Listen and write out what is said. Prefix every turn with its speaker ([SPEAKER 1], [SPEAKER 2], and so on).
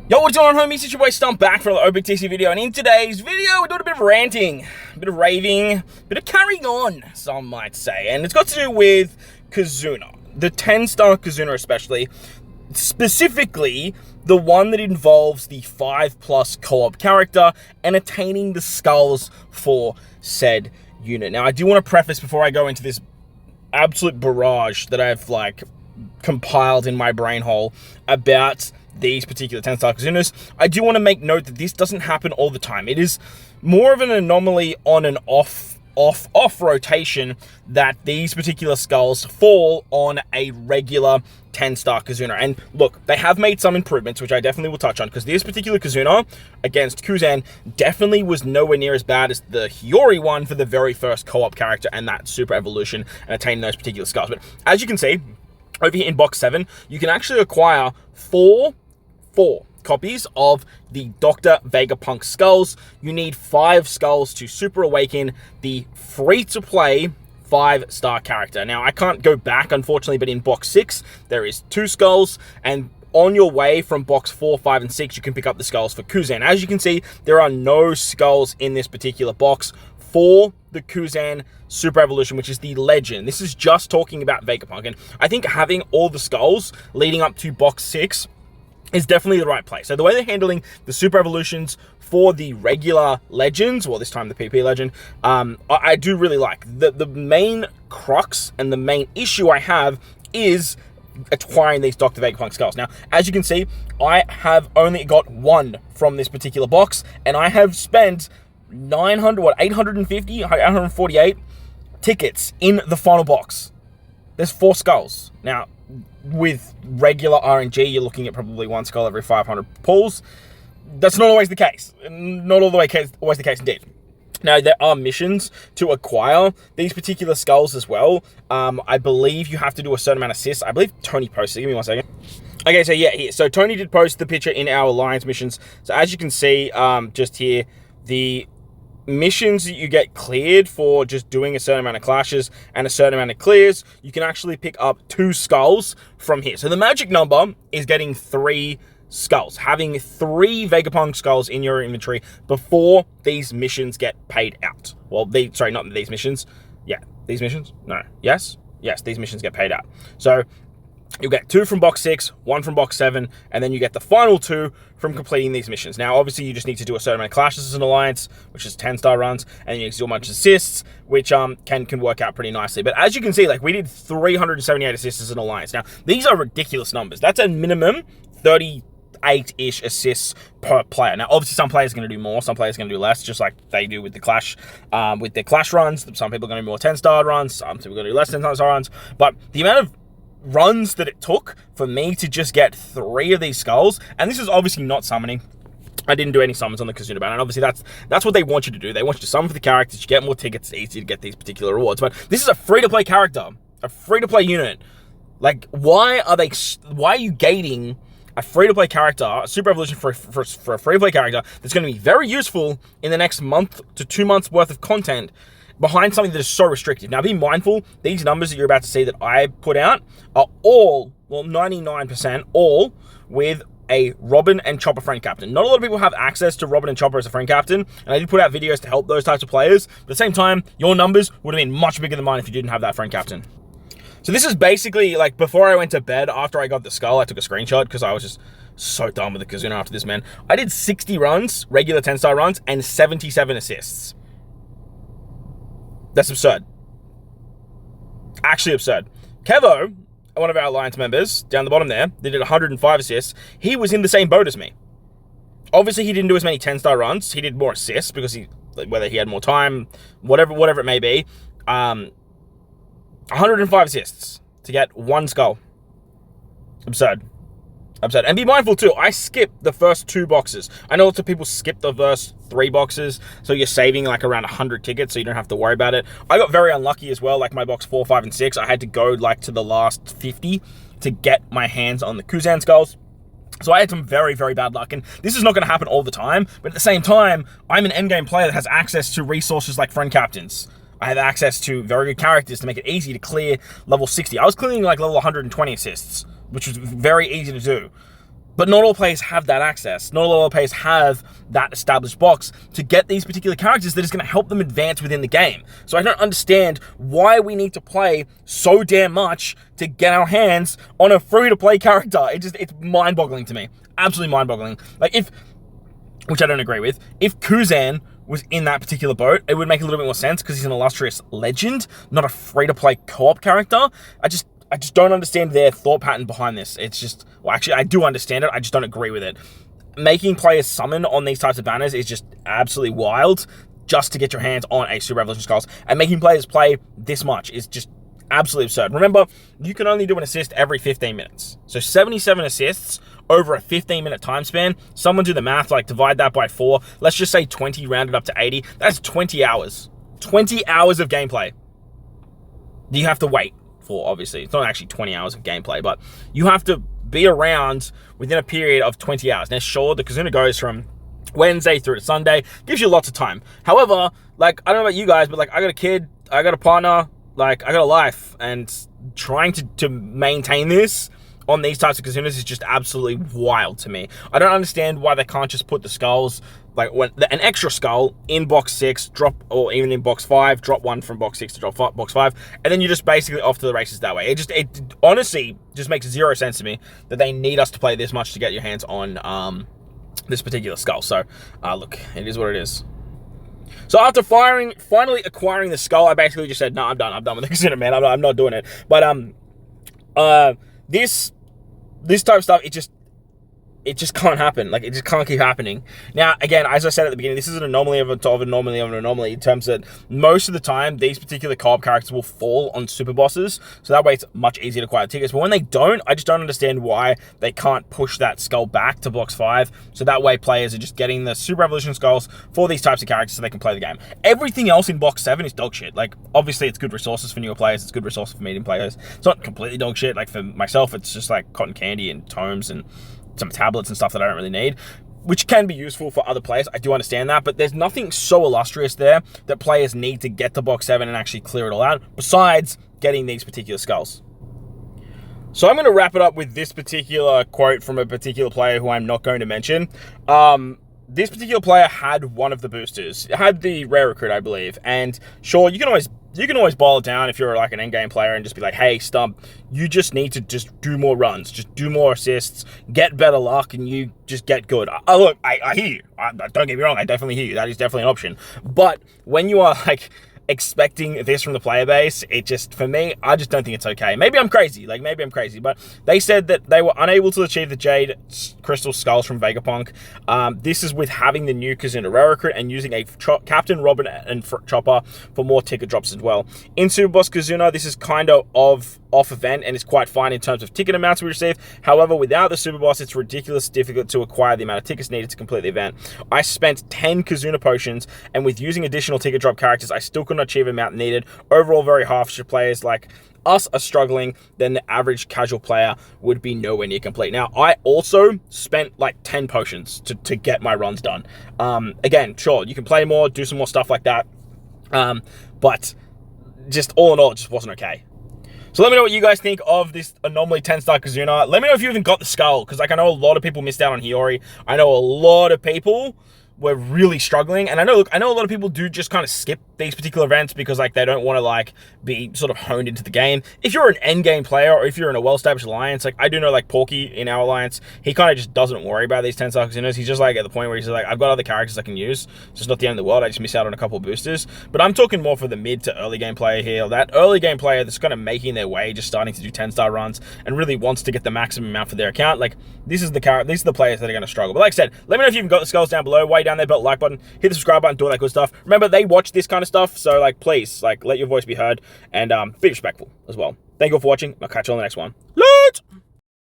[SPEAKER 1] Yo, what's going on, homies? It's your boy Stump back for another OPTC video, and in today's video, we're doing a bit of ranting, a bit of raving, a bit of carrying on, some might say, and it's got to do with Kizuna, the 10-star Kizuna especially, specifically the one that involves the 5+ co-op character and attaining the skulls for said unit. Now, I do want to preface before I go into this absolute barrage that I've compiled in my brain hole about these particular 10-star Kizunas, I do want to make note that this doesn't happen all the time. It is more of an anomaly on an off rotation that these particular skulls fall on a regular 10-star Kizuna. And look, they have made some improvements, which I definitely will touch on, because this particular Kizuna against Kuzan definitely was nowhere near as bad as the Hiyori one for the very first co-op character and that super evolution and attaining those particular skulls. But as you can see, over here in box 7, you can actually acquire four copies of the Dr. Vegapunk skulls. You need 5 skulls to super awaken the free-to-play 5-star character. Now, I can't go back, unfortunately, but in box 6, there is 2 skulls, and on your way from box 4, 5, and 6, you can pick up the skulls for Kuzan. As you can see, there are no skulls in this particular box for the Kuzan Super Evolution, which is the Legend. This is just talking about Vegapunk, and I think having all the skulls leading up to box 6 is definitely the right place. So the way they're handling the Super Evolutions for the regular Legends, well, this time the PP Legend, I do really like. The main crux and the main issue I have is acquiring these Dr. Vegapunk skulls. Now, as you can see, I have only got 1 from this particular box, and I have spent 848 tickets in the final box. There's 4 skulls. Now, with regular RNG, you're looking at probably 1 skull every 500 pulls. That's not always the case. Not all the way always the case indeed. Now, there are missions to acquire these particular skulls as well. I believe you have to do a certain amount of assists. I believe Tony posted. Give me 1 second. Okay, so yeah, here. So Tony did post the picture in our Alliance missions. So as you can see, just here, the missions that you get cleared for just doing a certain amount of clashes and a certain amount of clears, you can actually pick up 2 skulls from here. So the magic number is getting 3 skulls, having 3 Vegapunk skulls in your inventory before these missions get paid out. Well, sorry, not these missions. Yeah, these missions? No. Yes, these missions get paid out. So you'll get 2 from box 6, 1 from box 7, and then you get the final 2 from completing these missions. Now, obviously, you just need to do a certain amount of clashes as an alliance, which is 10-star runs, and you need to do a bunch of assists, which can work out pretty nicely. But as you can see, we did 378 assists as an alliance. Now, these are ridiculous numbers. That's a minimum 38-ish assists per player. Now, obviously, some players are going to do more, some players are going to do less, just like they do with the Clash, with their Clash runs. Some people are going to do more 10-star runs, some people are going to do less 10-star runs. But the amount of runs that it took for me to just get 3 of these skulls, and this is obviously not summoning. I didn't do any summons on the Kizuna banner, and obviously that's what they want you to do. They want you to summon for the characters, you get more tickets, it's easy to get these particular rewards. But this is a free-to-play character, a free-to-play unit. Why are you gating a free-to-play character, a Super Evolution for a free-to-play character that's going to be very useful in the next month to 2 months worth of content behind something that is so restricted? Now, be mindful, these numbers that you're about to see that I put out are all, well, 99% all with a Robin and Chopper friend captain. Not a lot of people have access to Robin and Chopper as a friend captain, and I did put out videos to help those types of players, but at the same time, your numbers would have been much bigger than mine if you didn't have that friend captain. So this is basically, before I went to bed, after I got the skull, I took a screenshot, because I was just so done with the Kizuna after this, man. I did 60 runs, regular 10-star runs, and 77 assists. That's absurd. Actually absurd. Kevo, one of our Alliance members, down the bottom there, they did 105 assists. He was in the same boat as me. Obviously, he didn't do as many 10-star runs. He did more assists because whether he had more time, whatever it may be. 105 assists to get 1 skull. Absurd. And be mindful too, I skipped the first 2 boxes. I know lots of people skip the first 3 boxes, so you're saving around 100 tickets, so you don't have to worry about it. I got very unlucky as well, my box 4, 5, and 6. I had to go to the last 50 to get my hands on the Kuzan skulls. So I had some very, very bad luck, and this is not going to happen all the time, but at the same time, I'm an endgame player that has access to resources like friend captains. I have access to very good characters to make it easy to clear level 60. I was clearing level 120 assists, which was very easy to do. But not all players have that access. Not all players have that established box to get these particular characters that is going to help them advance within the game. So I don't understand why we need to play so damn much to get our hands on a free-to-play character. It's mind-boggling to me. Absolutely mind-boggling. Like, which I don't agree with, if Kuzan was in that particular boat, it would make a little bit more sense because he's an illustrious legend, not a free-to-play co-op character. I just don't understand their thought pattern behind this. It's just, well, actually, I do understand it. I just don't agree with it. Making players summon on these types of banners is just absolutely wild just to get your hands on a Super Revolution Skulls. And making players play this much is just absolutely absurd. Remember, you can only do an assist every 15 minutes. So 77 assists over a 15-minute time span. Someone do the math, like divide that by 4. Let's just say 20 rounded up to 80. That's 20 hours. 20 hours of gameplay. You have to wait for, obviously. It's not actually 20 hours of gameplay, but you have to be around within a period of 20 hours. Now, sure, the Kizuna goes from Wednesday through to Sunday. Gives you lots of time. However, like, I don't know about you guys, but like, I got a kid, I got a partner, like, I got a life, and trying to maintain this on these types of Kizunas is just absolutely wild to me. I don't understand why they can't just put the skulls, like an extra skull in box 6, drop, or even in box 5, drop one from box 6 to drop box 5, and then you're just basically off to the races that way. It honestly just makes zero sense to me that they need us to play this much to get your hands on this particular skull. So, look, it is what it is. So after finally acquiring the skull, I basically just said, no, I'm done. I'm done with the Kizuna, man. I'm not doing it. But this type of stuff, it just can't happen. Like, it just can't keep happening. Now, again, as I said at the beginning, this is an anomaly of an anomaly in terms that most of the time, these particular co-op characters will fall on super bosses. So that way it's much easier to acquire tickets. But when they don't, I just don't understand why they can't push that skull back to box 5. So that way players are just getting the Super Revolution skulls for these types of characters so they can play the game. Everything else in box 7 is dog shit. Like, obviously it's good resources for newer players. It's good resources for medium players. It's not completely dog shit. Like, for myself, it's just like cotton candy and tomes and some tablets and stuff that I don't really need, which can be useful for other players. I do understand that, but there's nothing so illustrious there that players need to get to box 7 and actually clear it all out, besides getting these particular skulls. So I'm going to wrap it up with this particular quote from a particular player who I'm not going to mention. This particular player had one of the boosters. It had the rare recruit, I believe, and sure, you can always boil it down if you're like an endgame player and just be like, hey, Stump, you just need to just do more runs, just do more assists, get better luck, and you just get good. Look, I hear you. Don't get me wrong, I definitely hear you. That is definitely an option. But when you are like expecting this from the player base, it just, for me, I just don't think it's okay. Maybe I'm crazy, but they said that they were unable to achieve the Jade Crystal Skulls from Vegapunk. This is with having the new Kizuna Rare Recruit and using a Captain Robin and Chopper for more ticket drops as well. In Super Boss Kizuna, this is kind of off event and is quite fine in terms of ticket amounts we receive. However, without the Super Boss, it's ridiculous difficult to acquire the amount of tickets needed to complete the event. I spent 10 Kizuna potions, and with using additional ticket drop characters, I still couldn't achieve the amount needed. Overall, very harsh. Players like us are struggling, then the average casual player would be nowhere near complete. Now, I also spent like 10 potions to get my runs done. Again, sure, you can play more, do some more stuff like that, but just all in all, it just wasn't okay. So let me know what you guys think of this Anomaly 10-star Kizuna. Let me know if you even got the skull, because like I know a lot of people missed out on Hiyori. I know a lot of people were really struggling, and I know a lot of people do just kind of skip these particular events because like they don't want to like be sort of honed into the game. If you're an end game player, or if you're in a well-established alliance, like I do know like Porky in our alliance, he kind of just doesn't worry about these 10-star Kizunas. He's just like at the point where he's like, I've got other characters I can use. It's just not the end of the world. I just miss out on a couple of boosters. But I'm talking more for the mid to early game player here. That early game player that's kind of making their way, just starting to do 10-star runs and really wants to get the maximum amount for their account. Like these are the players that are going to struggle. But like I said, let me know if you even got the skulls down below. While you're down there, belt like button, hit the subscribe button, do all that good stuff. Remember, they watch this kind of stuff, so like please, like let your voice be heard and be respectful as well. Thank you all for watching. I'll catch you on the next one. Let's